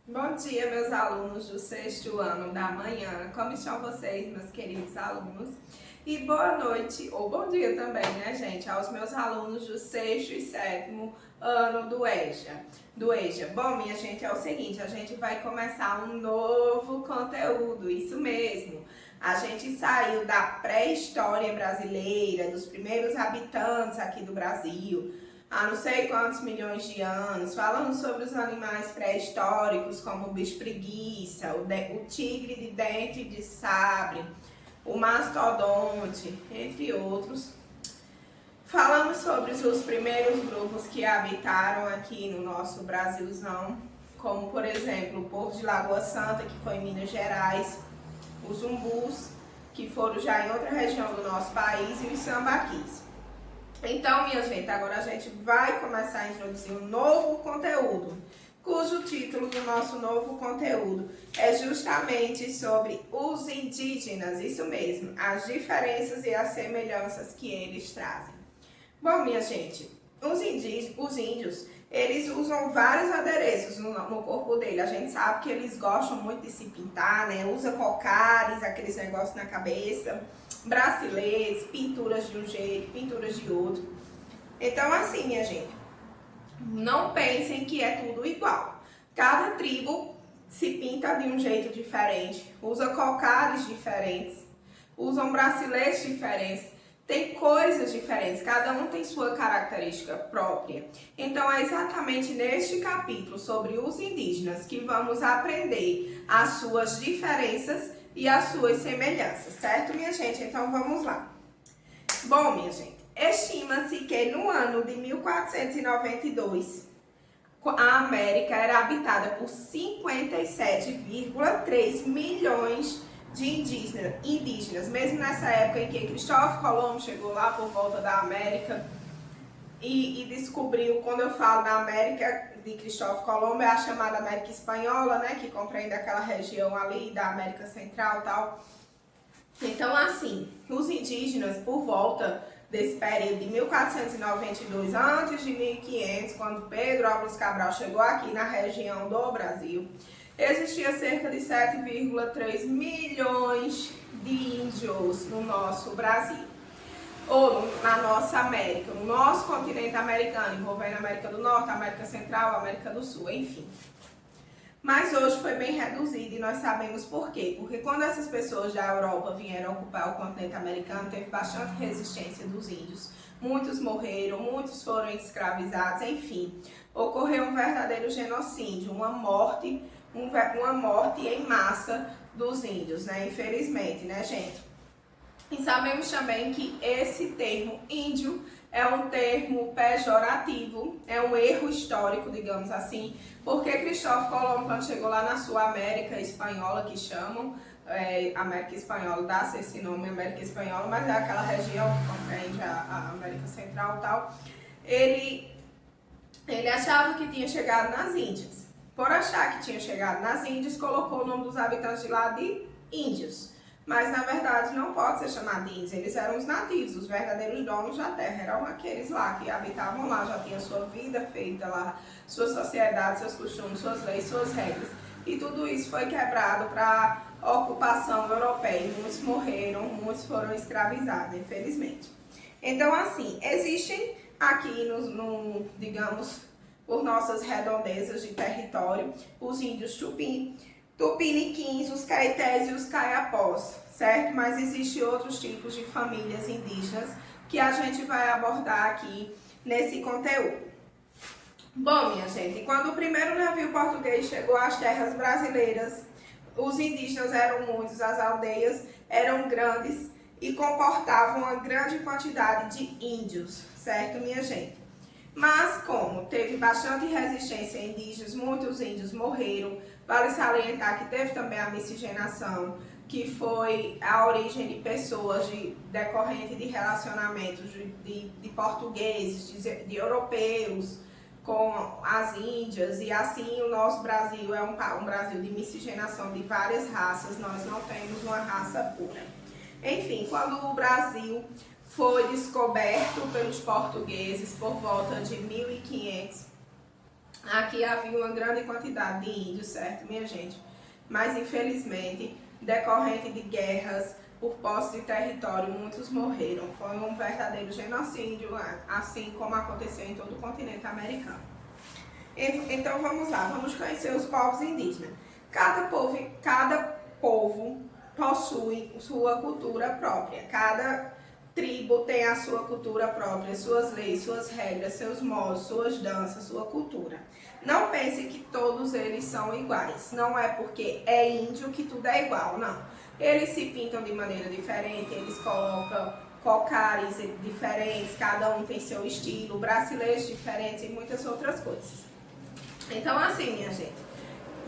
Bom dia, meus alunos do sexto ano da manhã. Como estão vocês, meus queridos alunos? E boa noite, ou bom dia também, né, gente, aos meus alunos do sexto e sétimo ano do EJA. Bom, minha gente, é o seguinte, a gente vai começar um novo conteúdo, isso mesmo. A gente saiu da pré-história brasileira, dos primeiros habitantes aqui do Brasil, há não sei quantos milhões de anos, falando sobre os animais pré-históricos, como o bicho preguiça, o tigre de dente de sabre, o mastodonte, entre outros. Falamos sobre os primeiros grupos que habitaram aqui no nosso Brasilzão, como por exemplo o povo de Lagoa Santa, que foi em Minas Gerais, os umbus, que foram já em outra região do nosso país, e os sambaquis. Então, minha gente, agora a gente vai começar a introduzir um novo conteúdo, cujo título do nosso novo conteúdo é justamente sobre os indígenas, isso mesmo, as diferenças e as semelhanças que eles trazem. Bom, minha gente, os índios, eles usam vários adereços no corpo dele. A gente sabe que eles gostam muito de se pintar, né? Usa cocares, aqueles negócios na cabeça, braceletes, pinturas de um jeito, pinturas de outro. Então, assim, minha gente, não pensem que é tudo igual. Cada tribo se pinta de um jeito diferente, usa cocares diferentes, usam braceletes diferentes. Tem coisas diferentes, cada um tem sua característica própria. Então é exatamente neste capítulo sobre os indígenas que vamos aprender as suas diferenças e as suas semelhanças, certo, minha gente? Então vamos lá. Bom, minha gente, estima-se que no ano de 1492 a América era habitada por 57,3 milhões de indígenas, mesmo nessa época em que Cristóvão Colombo chegou lá por volta da América e descobriu, quando eu falo da América de Cristóvão Colombo, é a chamada América Espanhola, né, que compreende aquela região ali da América Central e tal. Então, assim, os indígenas, por volta desse período de 1492 antes de 1500, quando Pedro Álvares Cabral chegou aqui na região do Brasil, existia cerca de 7,3 milhões de índios no nosso Brasil, ou na nossa América, no nosso continente americano, envolvendo a América do Norte, América Central, América do Sul, enfim. Mas hoje foi bem reduzido e nós sabemos por quê. Porque quando essas pessoas da Europa vieram ocupar o continente americano, teve bastante resistência dos índios. Muitos morreram, muitos foram escravizados, enfim. Ocorreu um verdadeiro genocídio, uma morte em massa dos índios, né? Infelizmente, né, gente? E sabemos também que esse termo índio é um termo pejorativo, é um erro histórico, digamos assim, porque Cristóvão Colombo, quando chegou lá na sua América Espanhola, que chamam, América Espanhola, dá-se esse nome América Espanhola, mas é aquela região que compreende a América Central e tal, ele achava que tinha chegado nas Índias. Por achar que tinha chegado nas Índias, colocou o nome dos habitantes de lá de índios. Mas na verdade não pode ser chamado de índios, eles eram os nativos, os verdadeiros donos da terra, eram aqueles lá que habitavam lá, já tinham sua vida feita lá, sua sociedade, seus costumes, suas leis, suas regras. E tudo isso foi quebrado para a ocupação europeia, muitos morreram, muitos foram escravizados, infelizmente. Então assim, existem aqui, digamos, por nossas redondezas de território, os índios tupiniquins, os caetés e os caiapós, certo? Mas existem outros tipos de famílias indígenas que a gente vai abordar aqui nesse conteúdo. Bom, minha gente, quando o primeiro navio português chegou às terras brasileiras, os indígenas eram muitos, as aldeias eram grandes e comportavam uma grande quantidade de índios, certo, minha gente? Mas como teve bastante resistência indígena, muitos índios morreram. Vale salientar que teve também a miscigenação, que foi a origem de pessoas decorrente de relacionamentos de portugueses, de europeus com as índias, e assim o nosso Brasil é um Brasil de miscigenação de várias raças, nós não temos uma raça pura. Enfim, quando o Brasil foi descoberto pelos portugueses por volta de 1500, aqui havia uma grande quantidade de índios, certo, minha gente? Mas infelizmente, decorrente de guerras, por posse de território, muitos morreram. Foi um verdadeiro genocídio, assim como aconteceu em todo o continente americano. Então vamos lá, vamos conhecer os povos indígenas. Cada povo possui sua cultura própria. Cada tribo tem a sua cultura própria, suas leis, suas regras, seus modos, suas danças, sua cultura. Não pense que todos eles são iguais. Não é porque é índio que tudo é igual, não. Eles se pintam de maneira diferente, eles colocam cocares diferentes, cada um tem seu estilo, brasileiros diferentes e muitas outras coisas. Então assim, minha gente,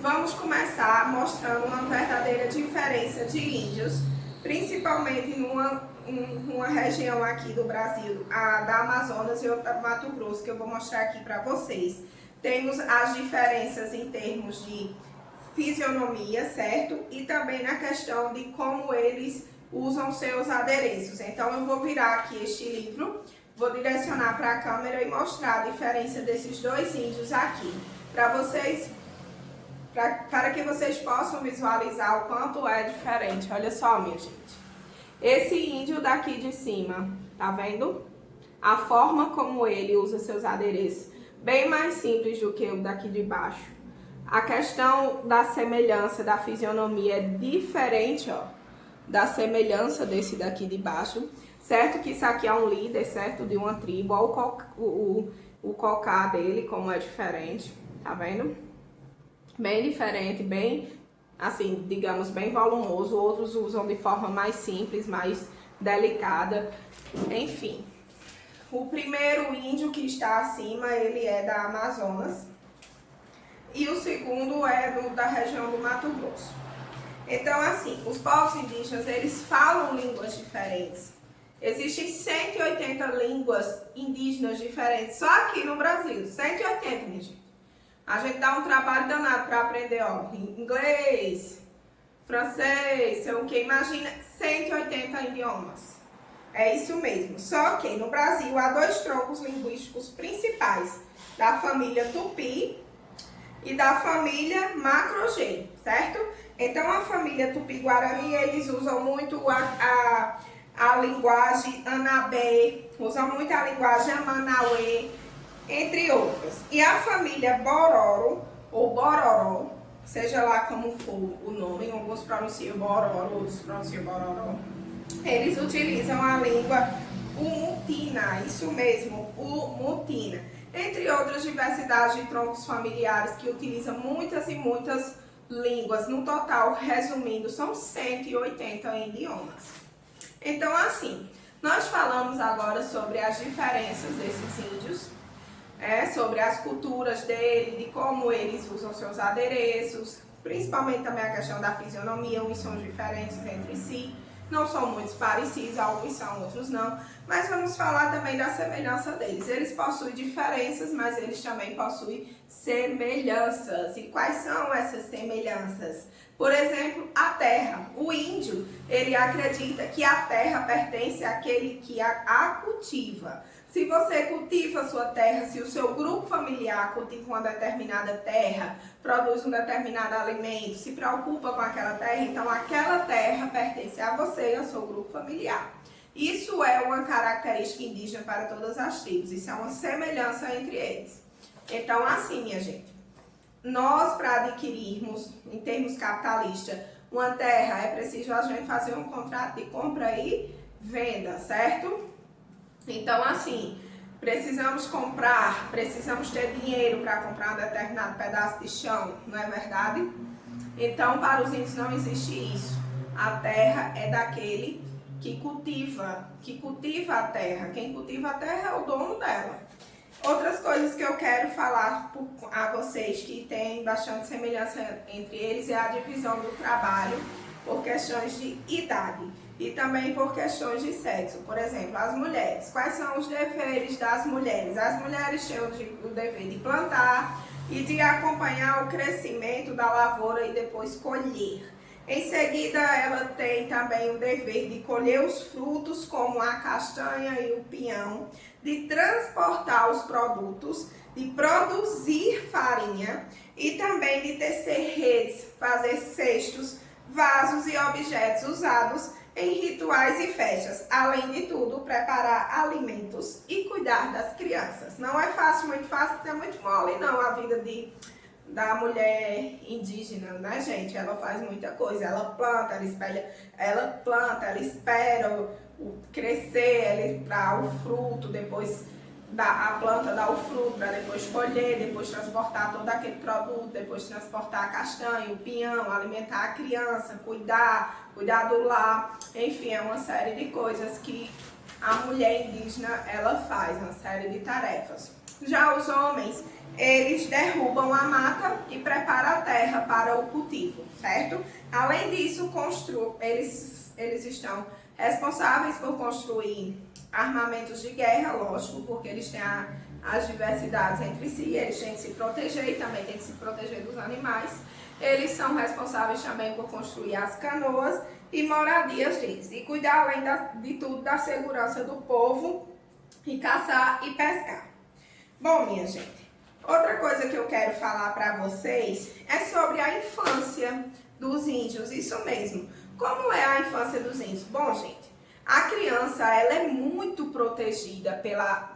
vamos começar mostrando uma verdadeira diferença de índios, principalmente numa região aqui do Brasil, a da Amazonas e outra do Mato Grosso, que eu vou mostrar aqui para vocês. Temos as diferenças em termos de fisionomia, certo? E também na questão de como eles usam seus adereços. Então eu vou virar aqui este livro, vou direcionar para a câmera e mostrar a diferença desses dois índios aqui, para que vocês possam visualizar o quanto é diferente. Olha só, minha gente. Esse índio daqui de cima, tá vendo? A forma como ele usa seus adereços, bem mais simples do que o daqui de baixo. A questão da semelhança, da fisionomia é diferente, ó, da semelhança desse daqui de baixo. Certo que isso aqui é um líder, certo? De uma tribo. Olha o cocá dele, como é diferente, tá vendo? Bem diferente, bem, assim, digamos, bem volumoso. Outros usam de forma mais simples, mais delicada, enfim. O primeiro índio que está acima, ele é da Amazonas. E o segundo é da região do Mato Grosso. Então, assim, os povos indígenas, eles falam línguas diferentes. Existem 180 línguas indígenas diferentes, só aqui no Brasil, 180, minha gente. A gente dá um trabalho danado para aprender, ó, inglês, francês, sei o que, imagina 180 idiomas. É isso mesmo, só que no Brasil há dois troncos linguísticos principais, da família Tupi e da família Macro-G, certo? Então a família Tupi-Guarani, eles usam muito a linguagem Anabé, usam muito a linguagem Amanauê, entre outras. E a família Bororo, ou Bororó, seja lá como for o nome, alguns pronunciam Bororo, outros pronunciam Bororó, eles utilizam a língua Umutina, isso mesmo, Umutina, entre outras diversidades de troncos familiares que utilizam muitas e muitas línguas. No total, resumindo, são 180 idiomas. Então, assim, nós falamos agora sobre as diferenças desses índios, sobre as culturas dele, de como eles usam seus adereços, principalmente também a questão da fisionomia, uns são diferentes entre si, não são muito parecidos, alguns são, outros não, mas vamos falar também da semelhança deles. Eles possuem diferenças, mas eles também possuem semelhanças. E quais são essas semelhanças? Por exemplo, a terra. O índio, ele acredita que a terra pertence àquele que a cultiva. Se você cultiva a sua terra, se o seu grupo familiar cultiva uma determinada terra, produz um determinado alimento, se preocupa com aquela terra, então aquela terra pertence a você e ao seu grupo familiar. Isso é uma característica indígena para todas as tribos, isso é uma semelhança entre eles. Então, assim, minha gente, nós para adquirirmos, em termos capitalistas, uma terra, é preciso a gente fazer um contrato de compra e venda, certo? Então, assim, precisamos comprar, precisamos ter dinheiro para comprar um determinado pedaço de chão, não é verdade? Então, para os índios não existe isso. A terra é daquele que cultiva a terra. Quem cultiva a terra é o dono dela. Outras coisas que eu quero falar a vocês que tem bastante semelhança entre eles é a divisão do trabalho por questões de idade e também por questões de sexo. Por exemplo, as mulheres. Quais são os deveres das mulheres? As mulheres têm o dever de plantar e de acompanhar o crescimento da lavoura e depois colher. Em seguida, ela tem também o dever de colher os frutos, como a castanha e o pinhão, de transportar os produtos, de produzir farinha e também de tecer redes, fazer cestos, vasos e objetos usados em rituais e festas. Além de tudo, preparar alimentos e cuidar das crianças. Não é fácil, muito fácil, não é muito mole não a vida da mulher indígena, né, gente? Ela faz muita coisa, ela planta, ela espera crescer, para o fruto, depois a planta dá o fruto para depois colher, depois transportar todo aquele produto, depois transportar a castanha, o pinhão, alimentar a criança, cuidar do lar, enfim, é uma série de coisas que a mulher indígena ela faz, uma série de tarefas. Já os homens, eles derrubam a mata e preparam a terra para o cultivo, certo? Além disso, eles estão responsáveis por construir armamentos de guerra, lógico, porque eles têm as diversidades entre si, eles têm que se proteger e também têm que se proteger dos animais. Eles são responsáveis também por construir as canoas e moradias deles e cuidar, além de tudo, da segurança do povo e caçar e pescar. Bom, minha gente, outra coisa que eu quero falar para vocês é sobre a infância dos índios, isso mesmo. Como é a infância dos índios? Bom, gente, a criança ela é muito protegida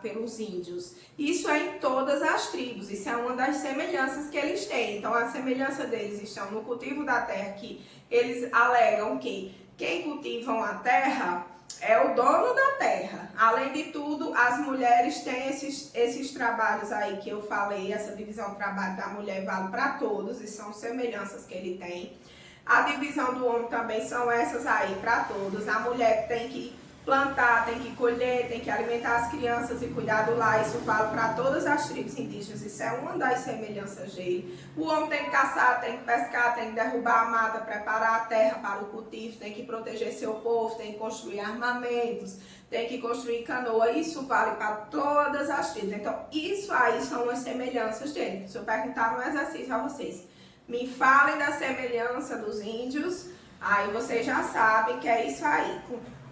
pelos índios. Isso é em todas as tribos, isso é uma das semelhanças que eles têm. Então, a semelhança deles estão no cultivo da terra, que eles alegam que quem cultivam a terra é o dono da terra. Além de tudo, as mulheres têm esses trabalhos aí que eu falei, essa divisão do trabalho da mulher vale para todos e são semelhanças que ele tem. A divisão do homem também são essas aí para todos. A mulher tem que plantar, tem que colher, tem que alimentar as crianças e cuidar do lar. Isso vale para todas as tribos indígenas. Isso é uma das semelhanças dele. O homem tem que caçar, tem que pescar, tem que derrubar a mata, preparar a terra para o cultivo, tem que proteger seu povo, tem que construir armamentos, tem que construir canoa. Isso vale para todas as tribos. Então, isso aí são as semelhanças dele. Se eu perguntar no exercício a vocês, me falem da semelhança dos índios, aí vocês já sabem que é isso aí.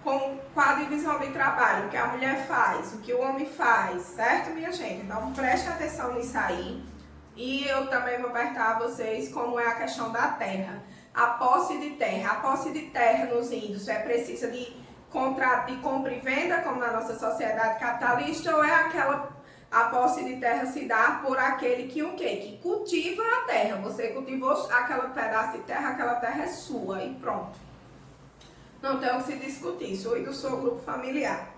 Com a divisão de trabalho, o que a mulher faz, o que o homem faz, certo, minha gente? Então, preste atenção nisso aí. E eu também vou perguntar a vocês como é a questão da terra. A posse de terra. A posse de terra nos índios é precisa de contrato de compra e venda, como na nossa sociedade capitalista, ou é a posse de terra se dá por aquele que o quê? Que cultiva a terra. Você cultivou aquele pedaço de terra, aquela terra é sua e pronto. Não tem o que se discutir, sua e do seu grupo familiar.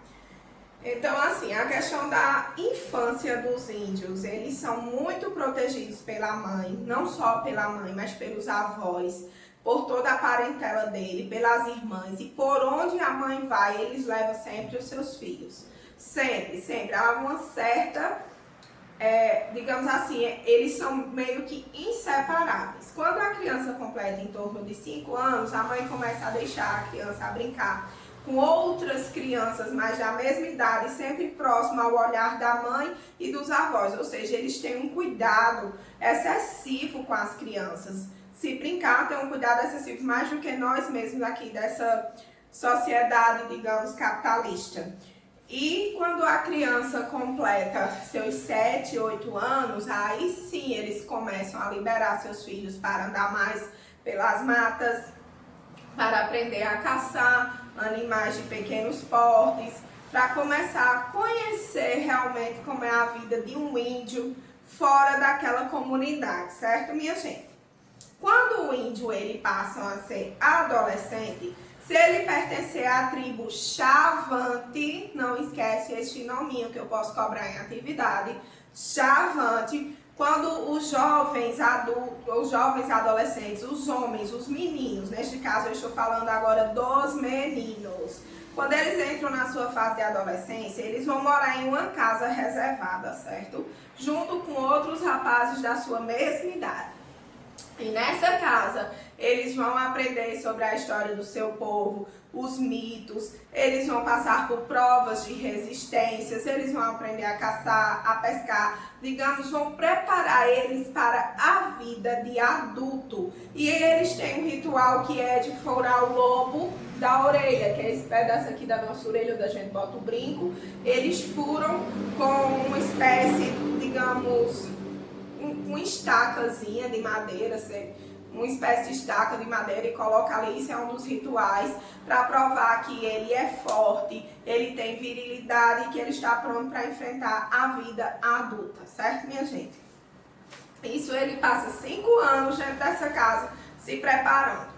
Então, assim, a questão da infância dos índios, eles são muito protegidos pela mãe, não só pela mãe, mas pelos avós, por toda a parentela dele, pelas irmãs, e por onde a mãe vai, eles levam sempre os seus filhos. Sempre, sempre. Há uma certa, digamos assim, eles são meio que inseparáveis. Quando a criança completa em torno de 5 anos, a mãe começa a deixar a criança a brincar com outras crianças, mas da mesma idade, sempre próximo ao olhar da mãe e dos avós. Ou seja, eles têm um cuidado excessivo com as crianças. Se brincar, tem um cuidado excessivo, mais do que nós mesmos aqui dessa sociedade, digamos, capitalista. E quando a criança completa seus 7, 8 anos, aí sim eles começam a liberar seus filhos para andar mais pelas matas, para aprender a caçar animais de pequenos portes, para começar a conhecer realmente como é a vida de um índio fora daquela comunidade, certo, minha gente? Quando o índio ele passa a ser adolescente, se ele pertencer à tribo Chavante, não esquece este nominho que eu posso cobrar em atividade, Chavante, quando os jovens adultos, os jovens adolescentes, os homens, os meninos, neste caso eu estou falando agora dos meninos, quando eles entram na sua fase de adolescência, eles vão morar em uma casa reservada, certo? Junto com outros rapazes da sua mesma idade. E nessa casa, eles vão aprender sobre a história do seu povo, os mitos, eles vão passar por provas de resistências, eles vão aprender a caçar, a pescar, digamos, vão preparar eles para a vida de adulto. E eles têm um ritual que é de furar o lobo da orelha, que é esse pedaço aqui da nossa orelha, onde a gente bota o brinco. Eles furam com uma espécie, digamos, uma estacazinha de madeira, uma espécie de estaca de madeira, e coloca ali. Isso é um dos rituais para provar que ele é forte, ele tem virilidade e que ele está pronto para enfrentar a vida adulta, certo, minha gente? Isso ele passa 5 anos dentro dessa casa se preparando.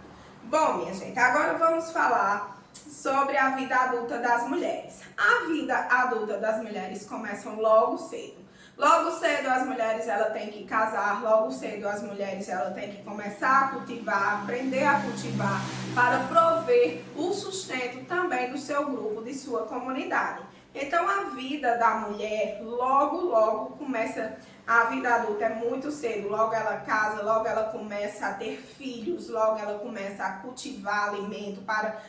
Bom, minha gente, agora vamos falar sobre a vida adulta das mulheres. A vida adulta das mulheres começa logo cedo. Logo cedo as mulheres têm que casar, logo cedo as mulheres têm que começar a cultivar, aprender a cultivar para prover o sustento também do seu grupo, de sua comunidade. Então a vida da mulher logo começa, a vida adulta é muito cedo, logo ela casa, logo ela começa a ter filhos, logo ela começa a cultivar alimento para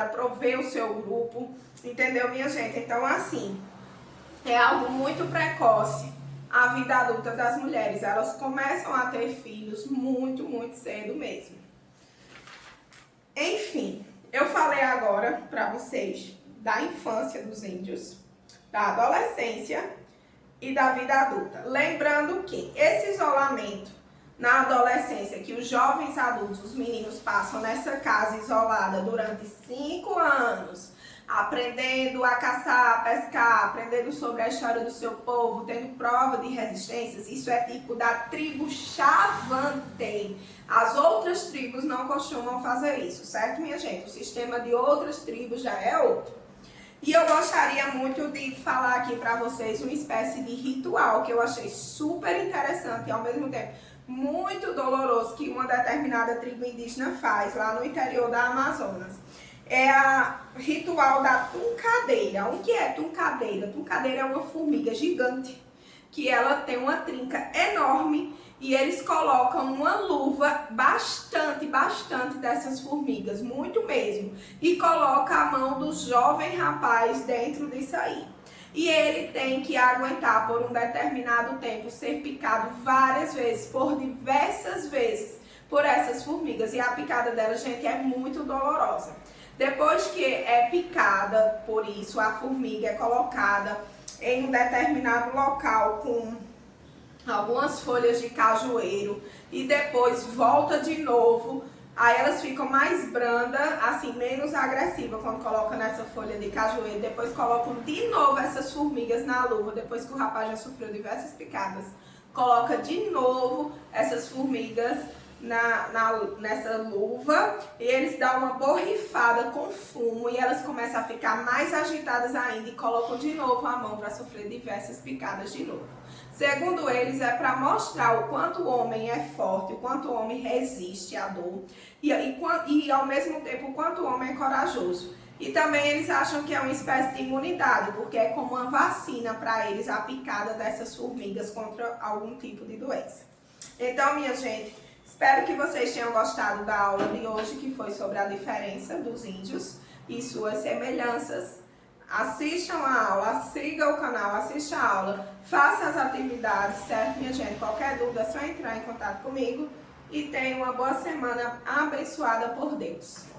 prover o seu grupo, entendeu, minha gente? Então assim, é algo muito precoce a vida adulta das mulheres, elas começam a ter filhos muito cedo mesmo. Enfim, eu falei agora para vocês da infância dos índios, da adolescência e da vida adulta. Lembrando que esse isolamento na adolescência, que os jovens adultos, os meninos, passam nessa casa isolada durante 5 anos, aprendendo a caçar, a pescar, aprendendo sobre a história do seu povo, tendo prova de resistências, isso é tipo da tribo Xavante. As outras tribos não costumam fazer isso, certo, minha gente? O sistema de outras tribos já é outro. E eu gostaria muito de falar aqui para vocês uma espécie de ritual que eu achei super interessante e ao mesmo tempo muito doloroso, que uma determinada tribo indígena faz lá no interior da Amazonas. É a ritual da tuncadeira. O que é tuncadeira? Tuncadeira é uma formiga gigante que ela tem uma trinca enorme e eles colocam uma luva bastante dessas formigas, muito mesmo, e coloca a mão do jovem rapaz dentro disso aí. E ele tem que aguentar por um determinado tempo ser picado várias vezes, por diversas vezes, por essas formigas. E a picada dela, gente, é muito dolorosa. Depois que é picada por isso, a formiga é colocada em um determinado local com algumas folhas de cajueiro e depois volta de novo. Aí elas ficam mais brandas, assim, menos agressivas quando colocam nessa folha de cajueiro. Depois colocam de novo essas formigas na luva, depois que o rapaz já sofreu diversas picadas. Coloca de novo essas formigas nessa luva e eles dão uma borrifada com fumo e elas começam a ficar mais agitadas ainda e colocam de novo a mão para sofrer diversas picadas de novo. Segundo eles, é para mostrar o quanto o homem é forte, o quanto o homem resiste à dor e ao mesmo tempo o quanto o homem é corajoso. E também eles acham que é uma espécie de imunidade, porque é como uma vacina para eles a picada dessas formigas contra algum tipo de doença. Então, minha gente, espero que vocês tenham gostado da aula de hoje, que foi sobre a diferença dos índios e suas semelhanças. Assistam a aula, sigam o canal, assistam a aula, façam as atividades, certo, minha gente? Qualquer dúvida é só entrar em contato comigo e tenham uma boa semana abençoada por Deus.